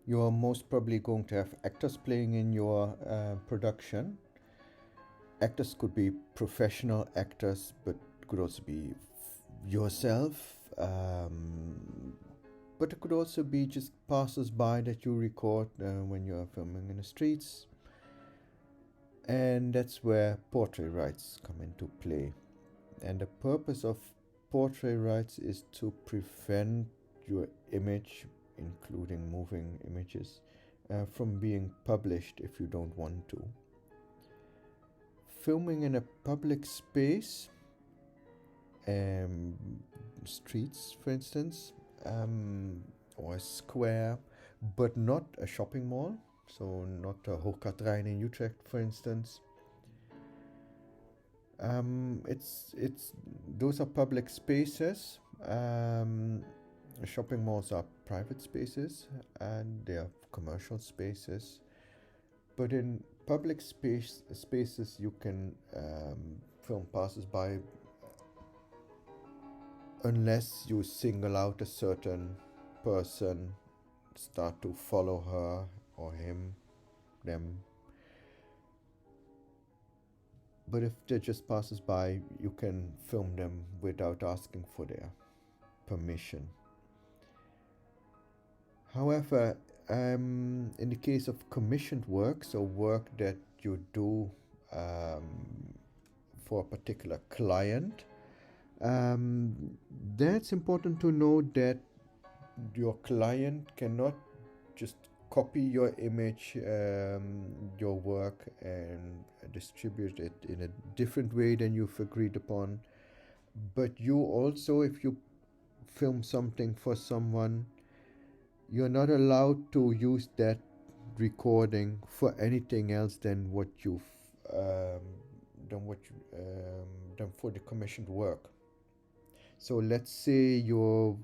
You're most probably going to have actors playing in your production. Actors could be professional actors, but could also be yourself. But it could also be just passers-by that you record when you're filming in the streets. And that's where portrait rights come into play. And the purpose of portrait rights is to prevent your image, including moving images, from being published if you don't want to. Filming in a public space, um, streets for instance, or a square, but not a shopping mall, so not a Hoogkaterijnen in Utrecht for instance. It's those are public spaces. Shopping malls are private spaces and they are commercial spaces. But in public spaces, you can film passers-by unless you single out a certain person, start to follow her or him, them. But if they're just passers-by, you can film them without asking for their permission. However, in the case of commissioned work, so work that you do for a particular client, then it's important to know that your client cannot just copy your image, your work, and distribute it in a different way than you've agreed upon. But you also, if you film something for someone, you're not allowed to use that recording for anything else than what you've done for the commissioned work. So let's say your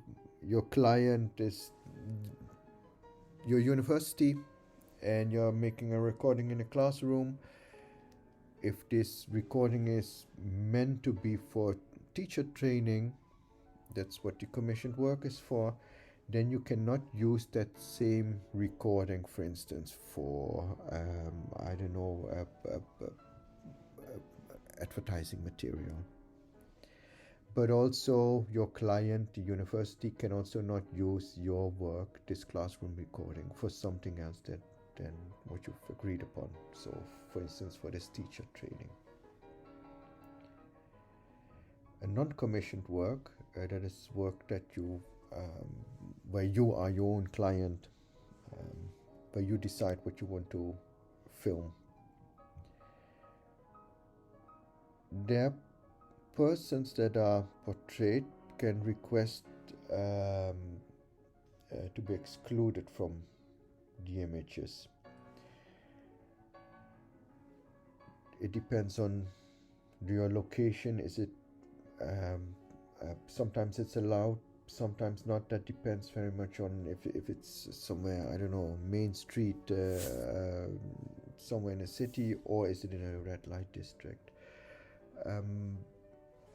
client is your university and you're making a recording in a classroom. If this recording is meant to be for teacher training, that's what the commissioned work is for, then you cannot use that same recording, for instance, for I don't know, advertising material. But also your client, the university, can also not use your work, this classroom recording, for something else than what you've agreed upon. So, for instance, for this teacher training. A non-commissioned work, that is work that you, where you are your own client, where you decide what you want to film. There persons that are portrayed can request to be excluded from the images. It depends on your location. Is it sometimes it's allowed, sometimes not. That depends very much on if it's somewhere, I don't know, main street, somewhere in a city, or is it in a red light district.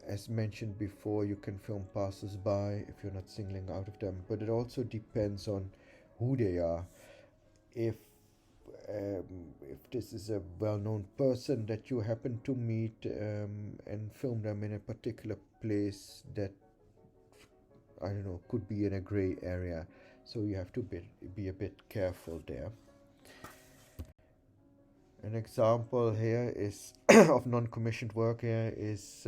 As mentioned before, you can film passers-by if you're not singling out of them, but it also depends on who they are. If this is a well-known person that you happen to meet and film them in a particular place that, I don't know, could be in a gray area, so you have to be a bit careful there. An example here is of non-commissioned work here is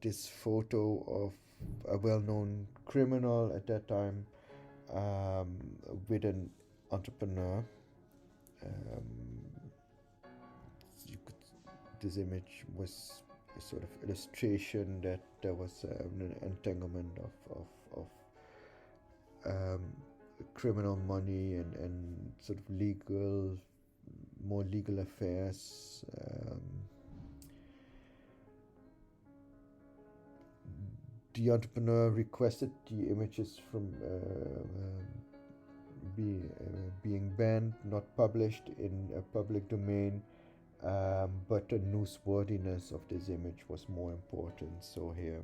this photo of a well-known criminal at that time with an entrepreneur. This image was a sort of illustration that there was an entanglement of criminal money and sort of more legal affairs. The entrepreneur requested the images from being banned, not published in a public domain, but the newsworthiness of this image was more important. So here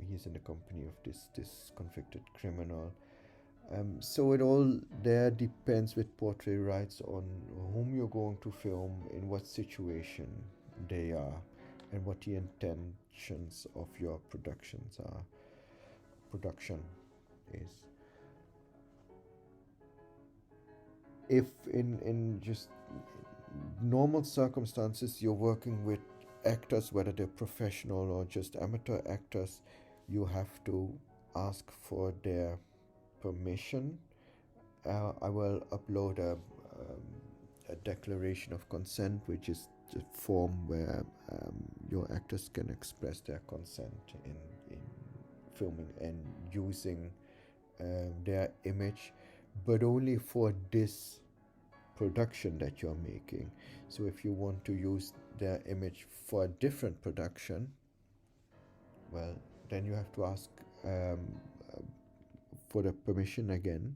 he's in the company of this convicted criminal. So it all there depends with portrait rights on whom you're going to film, in what situation they are, and what the intentions of your production is. If in just normal circumstances you're working with actors, whether they're professional or just amateur actors, you have to ask for their permission. I will upload a declaration of consent, which is the form where your actors can express their consent in filming and using their image, but only for this production that you're making. So if you want to use their image for a different production, well, then you have to ask um, uh, for the permission again,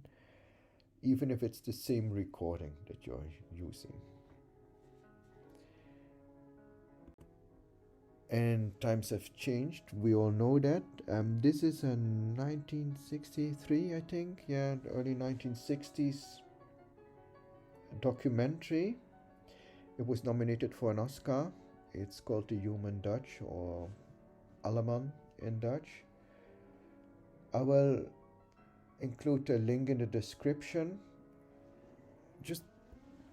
even if it's the same recording that you're using. And times have changed. We all know that. This is a 1963, I think. Yeah, early 1960s documentary. It was nominated for an Oscar. It's called The Human Dutch, or Alleman in Dutch. I will include a link in the description. Just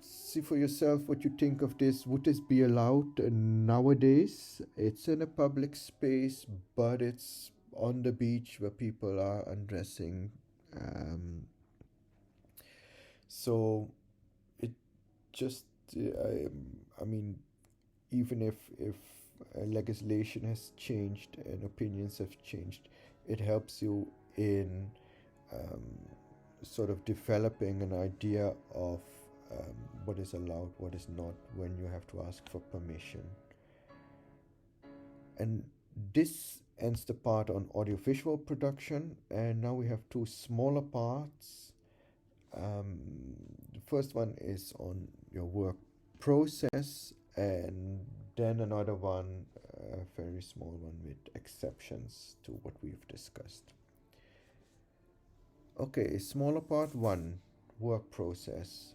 see for yourself what you think of this. Would this be allowed nowadays? It's in a public space, but it's on the beach where people are undressing. Um, so it just, I mean, even if legislation has changed and opinions have changed, it helps you in um, sort of developing an idea of what is allowed, what is not, when you have to ask for permission. And this ends the part on audiovisual production, and now we have two smaller parts. The first one is on your work process, and then another one, a very small one with exceptions to what we've discussed. Okay, smaller part one, work process.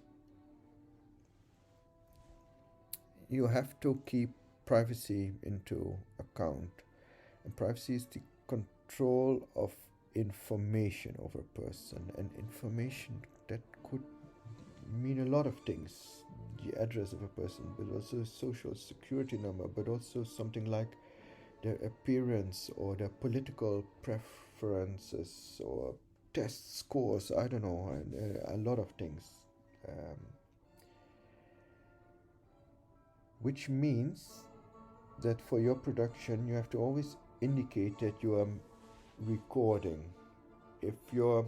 You have to keep privacy into account, and privacy is the control of information of a person, and information that could mean a lot of things. The address of a person, but also social security number, but also something like their appearance or their political preferences or test scores. I don't know, and a lot of things. Um, which means that for your production, you have to always indicate that you are recording. If you're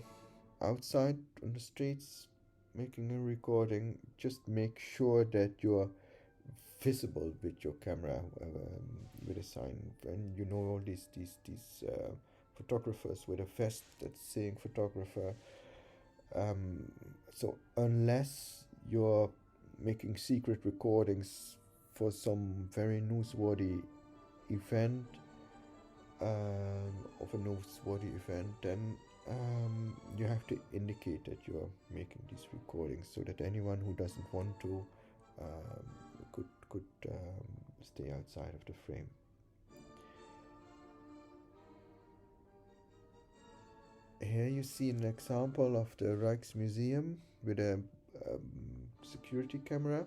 outside on the streets making a recording, just make sure that you're visible with your camera, with a sign. And you know all these photographers with a vest that's saying photographer. So unless you're making secret recordings for some very newsworthy event, of a newsworthy event, then you have to indicate that you're making these recordings, so that anyone who doesn't want to could stay outside of the frame. Here you see an example of the Rijksmuseum with a security camera.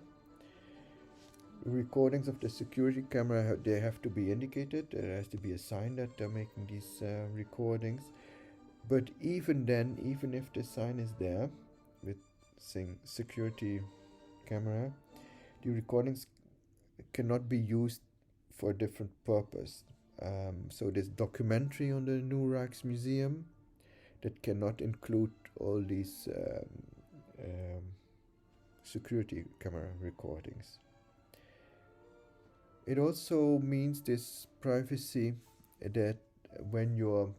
Recordings of the security camera, they have to be indicated. There has to be a sign that they're making these recordings. But even then, even if the sign is there with saying security camera, the recordings cannot be used for a different purpose. So there's documentary on the new Rijksmuseum that cannot include all these security camera recordings. It also means this privacy, that when you're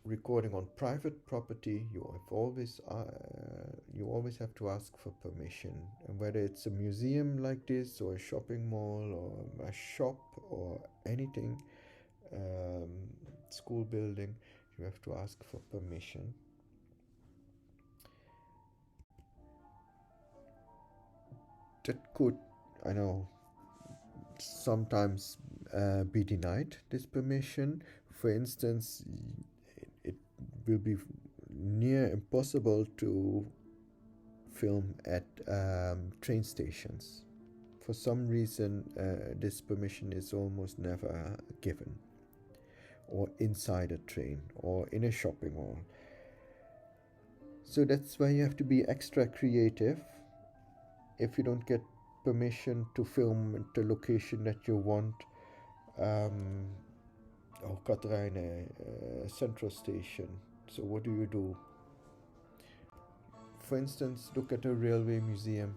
recording on private property, you always have to ask for permission. And whether it's a museum like this, or a shopping mall, or a shop, or anything, school building, you have to ask for permission. that could, I know, sometimes be denied this permission. For instance, it will be near impossible to film at train stations. For some reason, this permission is almost never given, or inside a train, or in a shopping mall. So that's why you have to be extra creative. If you don't get permission to film at the location that you want, um, oh, Katrine, Central Station. So what do you do? For instance, look at a railway museum.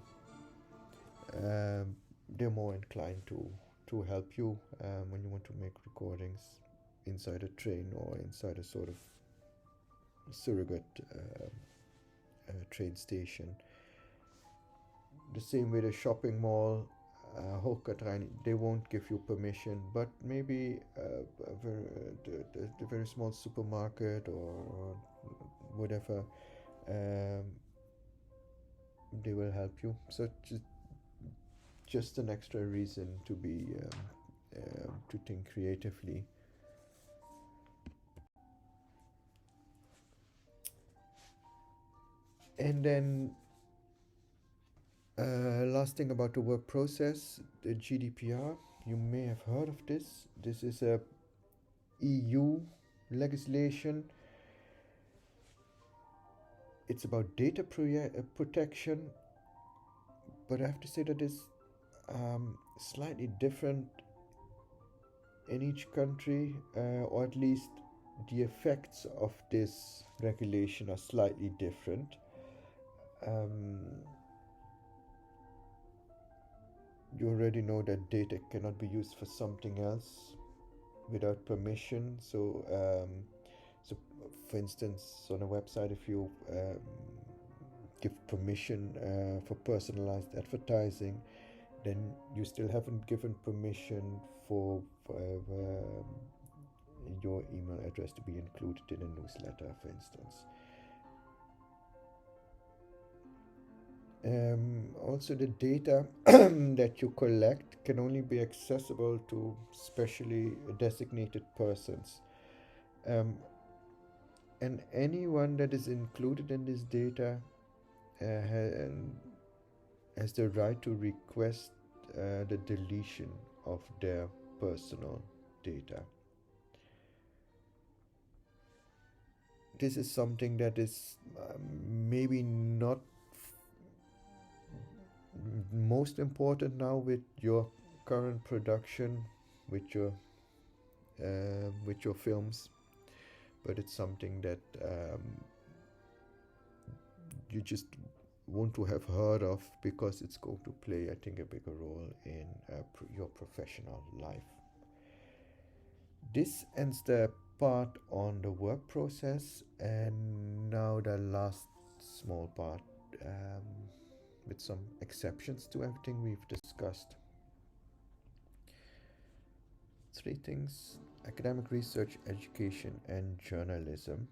They're more inclined to help you when you want to make recordings inside a train or inside a sort of surrogate train station. The same with a shopping mall, Hochkatrain, they won't give you permission, but maybe the very small supermarket or whatever, they will help you. So just an extra reason to be to think creatively. And then last thing about the work process, the GDPR. You may have heard of this. This is a EU legislation. It's about data protection, but I have to say that it's slightly different in each country, or at least the effects of this regulation are slightly different. You already know that data cannot be used for something else without permission. So, for instance, on a website, if you give permission for personalized advertising, then you still haven't given permission for your email address to be included in a newsletter, for instance. Also, the data that you collect can only be accessible to specially designated persons. And anyone that is included in this data has the right to request the deletion of their personal data. This is something that is maybe not most important now with your current production, with your films, but it's something that you just want to have heard of because it's going to play, I think, a bigger role in your professional life. This ends the part on the work process, and now the last small part with some exceptions to everything we've discussed. 3 things: academic research, education, and journalism.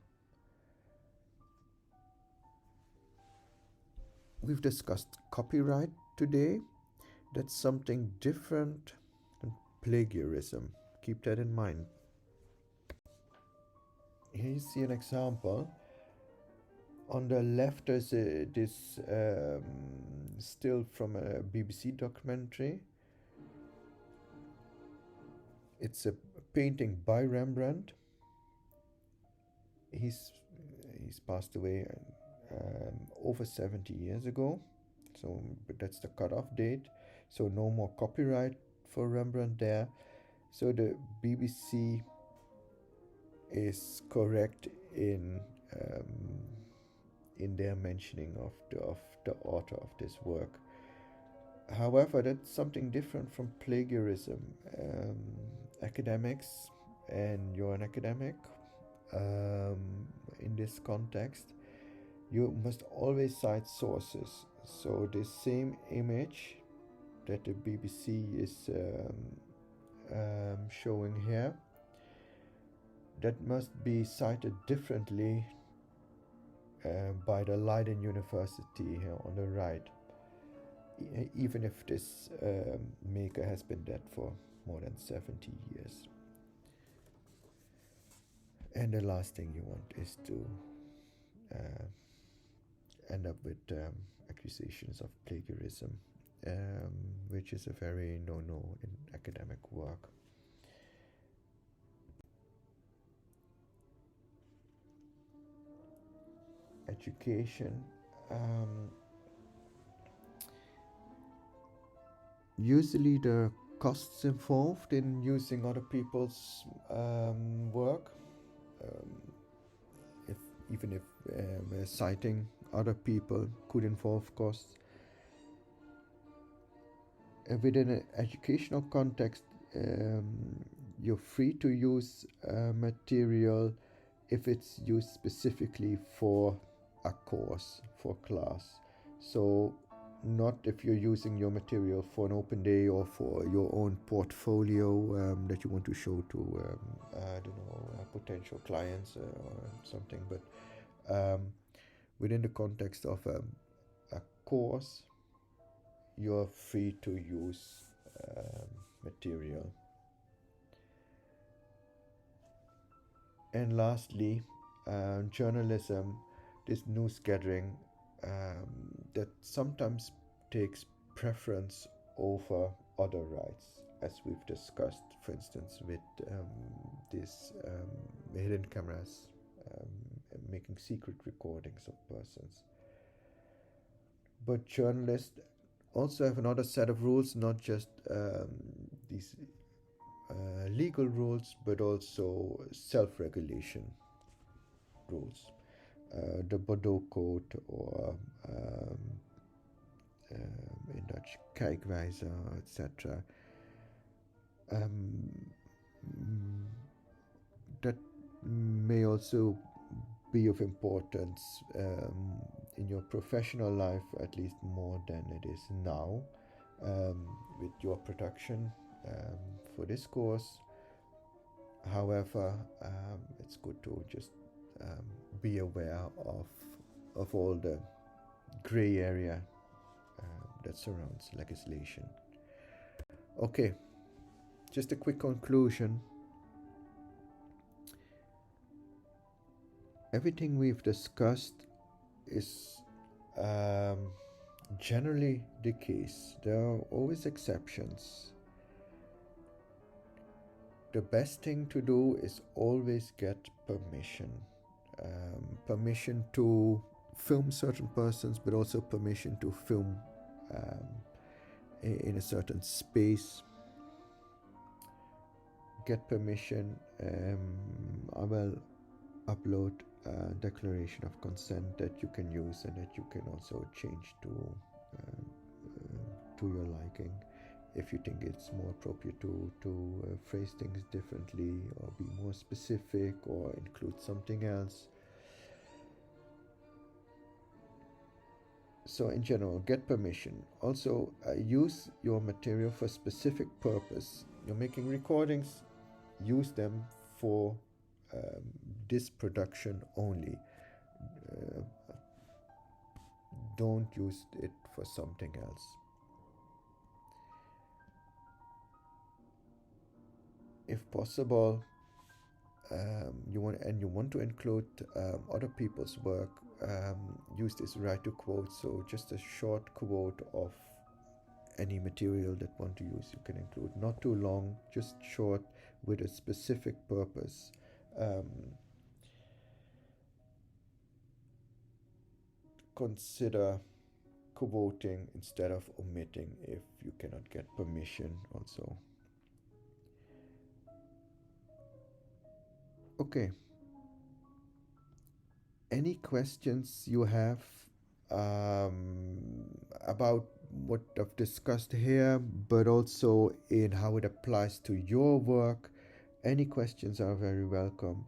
We've discussed copyright today. That's something different than plagiarism. Keep that in mind. Here you see an example. On the left, there's this still from a BBC documentary. It's a painting by Rembrandt. He's passed away over 70 years ago, so but that's the cutoff date. So no more copyright for Rembrandt there. So the BBC is correct in their mentioning of the author of this work. However, that's something different from plagiarism. Academics, and you're an academic, in this context, you must always cite sources. So the same image that the BBC is showing here, that must be cited differently by the Leiden University here on the right. even if this maker has been dead for more than 70 years. And the last thing you want is to uh, end up with accusations of plagiarism, which is a very no-no in academic work. Education. Usually the costs involved in using other people's work, um, if even if citing other people could involve costs. Within an educational context, you're free to use material if it's used specifically for a course, for class. So not if you're using your material for an open day or for your own portfolio that you want to show to I don't know, potential clients or something, but within the context of a course, you're free to use material. And lastly, journalism, this news gathering that sometimes takes preference over other rights, as we've discussed, for instance, with these hidden cameras making secret recordings of persons. But journalists also have another set of rules, not just these legal rules, but also self-regulation rules. The Bordeaux Code, or in Dutch Kijkwijzer, etc. That may also be of importance in your professional life, at least more than it is now, with your production for this course. However, it's good to just be aware of all the gray area that surrounds legislation. Okay, just a quick conclusion. Everything we've discussed is generally the case. There are always exceptions. The best thing to do is always get permission. Permission to film certain persons, but also permission to film in a certain space. Get permission. I will upload a declaration of consent that you can use and that you can also change to your liking, if you think it's more appropriate to phrase things differently or be more specific or include something else. So in general, get permission. Also, use your material for a specific purpose. You're making recordings, use them for this production only. Don't use it for something else. If possible, you want to include other people's work, use this right to quote. So just a short quote of any material that want to use, you can include. Not too long, just short with a specific purpose. Consider quoting instead of omitting if you cannot get permission also. Okay. Any questions you have about what I've discussed here, but also in how it applies to your work? Any questions are very welcome.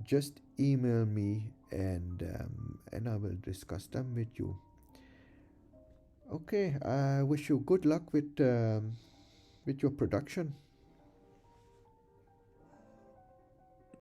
Just email me and I will discuss them with you. Okay, I wish you good luck with your production.